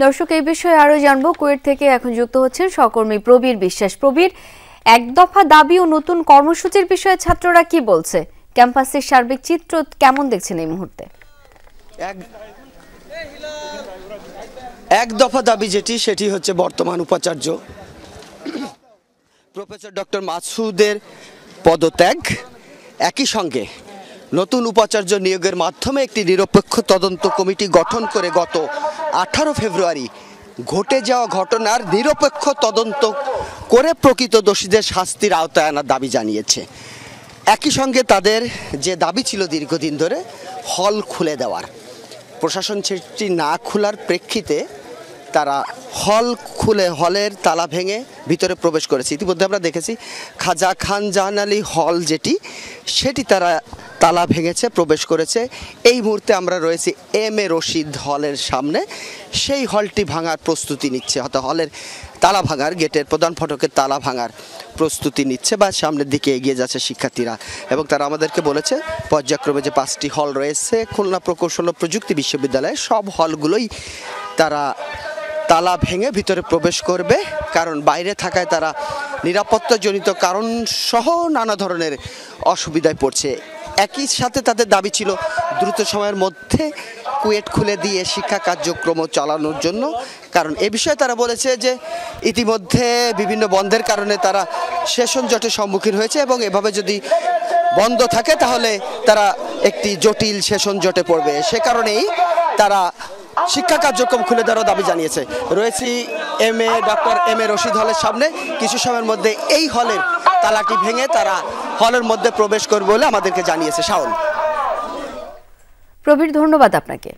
দর্শক এই বিষয়ে আরো জানবো কুয়েট থেকে এখন যুক্ত হচ্ছেন সহকর্মী প্রবীর বিশ্বাস। প্রবীর, এক দফা দাবি ও নতুন কর্মসূচির বিষয়ে ছাত্ররা কি বলছে? ক্যাম্পাসের সার্বিক চিত্র কেমন দেখছেন এই মুহূর্তে? এক দফা দাবি সেটি হচ্ছে বর্তমান উপাচার্য প্রফেসর ডক্টর মাসুদের পদত্যাগ, একই সঙ্গে নতুন উপাচার্য নিয়োগের মাধ্যমে একটি নিরপেক্ষ তদন্ত কমিটি গঠন করে গত 18 ফেব্রুয়ারি ঘটে যাওয়া ঘটনার নিরপেক্ষ তদন্ত করে প্রকৃত দোষীদের শাস্তির আওতায় আনার দাবি জানিয়েছে। একই সঙ্গে তাদের যে দাবি ছিল দীর্ঘদিন ধরে হল খুলে দেওয়ার, প্রশাসন সেটি না খোলার প্রেক্ষিতে তারা হলের তালা ভেঙে ভিতরে প্রবেশ করেছে। ইতিমধ্যে আমরা দেখেছি খাজা খান জাহান আলী হল সেটি তারা তালা ভেঙেছে, প্রবেশ করেছে। এই মুহূর্তে আমরা রয়েছি এম এ রশিদ হলের সামনে। সেই হলটি ভাঙার প্রস্তুতি নিচ্ছে, হয়তো হলের তালা ভাঙার, গেটের প্রধান ফটকের তালা ভাঙার প্রস্তুতি নিচ্ছে বা সামনের দিকে এগিয়ে যাচ্ছে শিক্ষার্থীরা। এবং তারা আমাদেরকে বলেছে পর্যায়ক্রমে যে 5টি হল রয়েছে খুলনা প্রকৌশল ও প্রযুক্তি বিশ্ববিদ্যালয়ে, সব হলগুলোই তারা তালা ভেঙে ভিতরে প্রবেশ করবে, কারণ বাইরে থাকায় তারা নিরাপত্তাজনিত কারণ সহ নানা ধরনের অসুবিধায় পড়ছে। একই সাথে তাদের দাবি ছিল দ্রুত সময়ের মধ্যে কুয়েট খুলে দিয়ে শিক্ষা কার্যক্রম চালানোর জন্য, কারণ এ বিষয়ে তারা বলেছে যে ইতিমধ্যে বিভিন্ন বন্ধের কারণে তারা সেশন জটের সম্মুখীন হয়েছে এবং এভাবে যদি বন্ধ থাকে তাহলে তারা একটি জটিল সেশন জটে পড়বে। সে কারণেই তারা শিক্ষা কার্যক্রম খুলে দেওয়ার দাবি জানিয়েছে। রয়েছি ডক্টর এম এ রশিদ হলের সামনে। কিছু সময়ের মধ্যে এই হলের তালাটি ভেঙে তারা হলের মধ্যে প্রবেশ করবে বলে আমাদেরকে জানিয়েছে। শাওন। প্রবীর, ধন্যবাদ আপনাকে।